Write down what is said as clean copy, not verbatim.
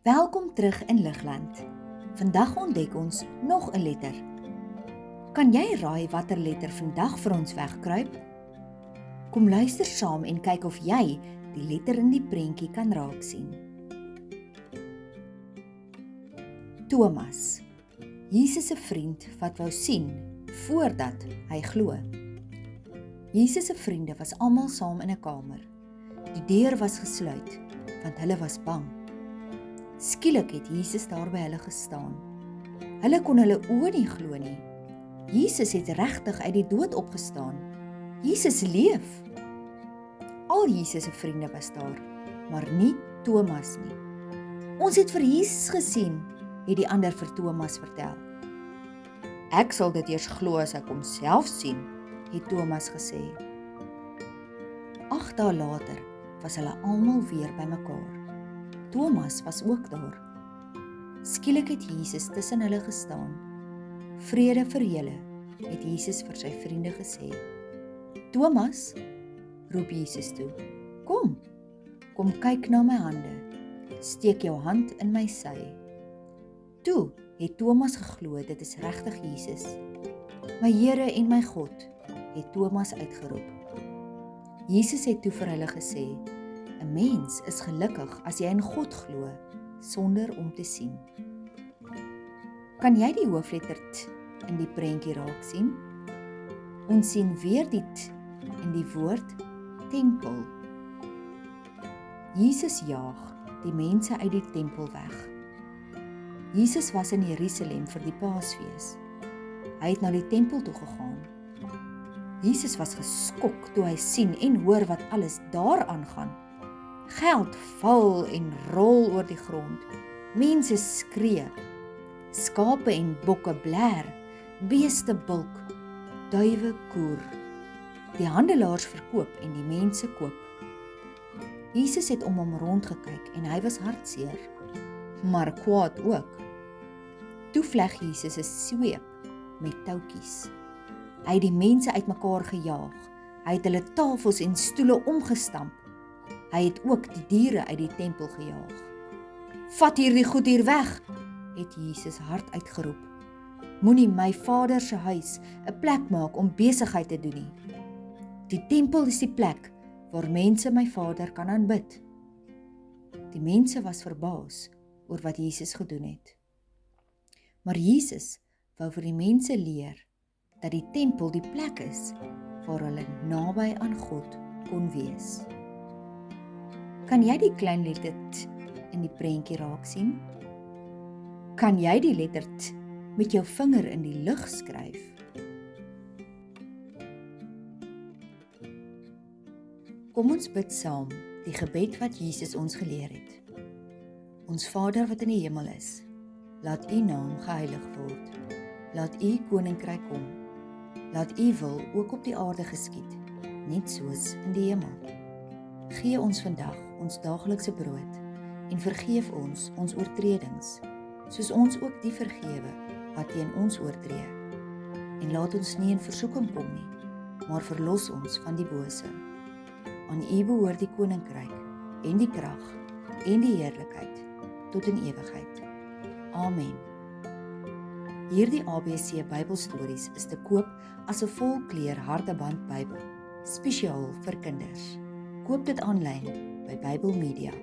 Welkom terug in Ligland. Vandag ontdek ons nog 'n letter. Kan jy raai watter letter vandag vir ons wegkruip? Kom luister saam en kyk of jy die letter in die prentjie kan raak sien. Thomas, Jesus se vriend wat wou sien voordat hy glo. Jesus se vriende was almal saam in 'n kamer. Die deur was gesluit, want hulle was bang. Skielik het Jesus daar by hulle gestaan. Hulle kon hulle oë nie glo nie. Jesus het regtig uit die dood opgestaan. Jesus leef. Al Jesus se vriende was daar, maar nie Thomas nie. Ons het vir Jesus gesien, het die ander vir Thomas vertel. Ek sal dit eers glo as ek hom self sien, het Thomas gesê. 8 dae later was hulle almal weer bymekaar. Thomas was ook daar. Skielik het Jesus tussen hulle gestaan. Vrede vir julle, het Jesus vir sy vriende gesê. Thomas, roep Jesus toe. Kom kyk na my hande. Steek jou hand in my sy. Toe het Thomas geglo dit is regtig Jesus. My Here en my God, het Thomas uitgeroep. Jesus het toe vir hulle gesê, 'n mens is gelukkig as jy in God glo, sonder om te sien. Kan jy die hoofletter T in die prentjie raak sien? Ons sien weer die T in die woord tempel. Jesus jaag die mense uit die tempel weg. Jesus was in Jerusalem vir die Paasfees. Hy het na die tempel toe gegaan. Jesus was geskok toe hy sien en hoor wat alles daar aangaan. Geld val en rol oor die grond. Mense skree. Skape en bokke bler. Beeste bulk. Duwe koer. Die handelaars verkoop en die mense koop. Jesus het om hom rondgekyk en hy was hartseer, maar kwaad ook. Toe vleg Jesus 'n sweep met touwtjies. Hy het die mense uitmekaar gejaag. Hy het hulle tafels en stoele omgestamp. Hy het ook die diere uit die tempel gejaag. Vat hierdie goed hier weg, het Jesus hard uitgeroep. Moenie my Vader se huis 'n plek maak om besigheid te doen nie. Die tempel is die plek waar mense my Vader kan aanbid. Die mense was verbaas oor wat Jesus gedoen het. Maar Jesus wou vir die mense leer dat die tempel die plek is waar hulle naby aan God kon wees. Kan jy die klein letter T in die prentjie raak sien? Kan jy die letter T met jou vinger in die lug skryf? Kom ons bid saam die gebed wat Jesus ons geleer het. Ons Vader wat in die hemel is, laat U naam geheilig word. Laat U koninkryk kom. Laat U wil ook op die aarde geskied, net soos in die hemel. Gee ons vandag ons daaglikse brood en vergeef ons oortredings, soos ons ook die vergewe wat teen ons oortree. En laat ons nie in versoeking kom nie, maar verlos ons van die bose. Aan U behoort die koninkryk en die krag en die heerlikheid tot in ewigheid. Amen. Hierdie ABC Bybelstories is te koop as 'n volkleur hardeband Bybel, spesiaal vir kinders. Koop dit aanlyn by Bybel Media.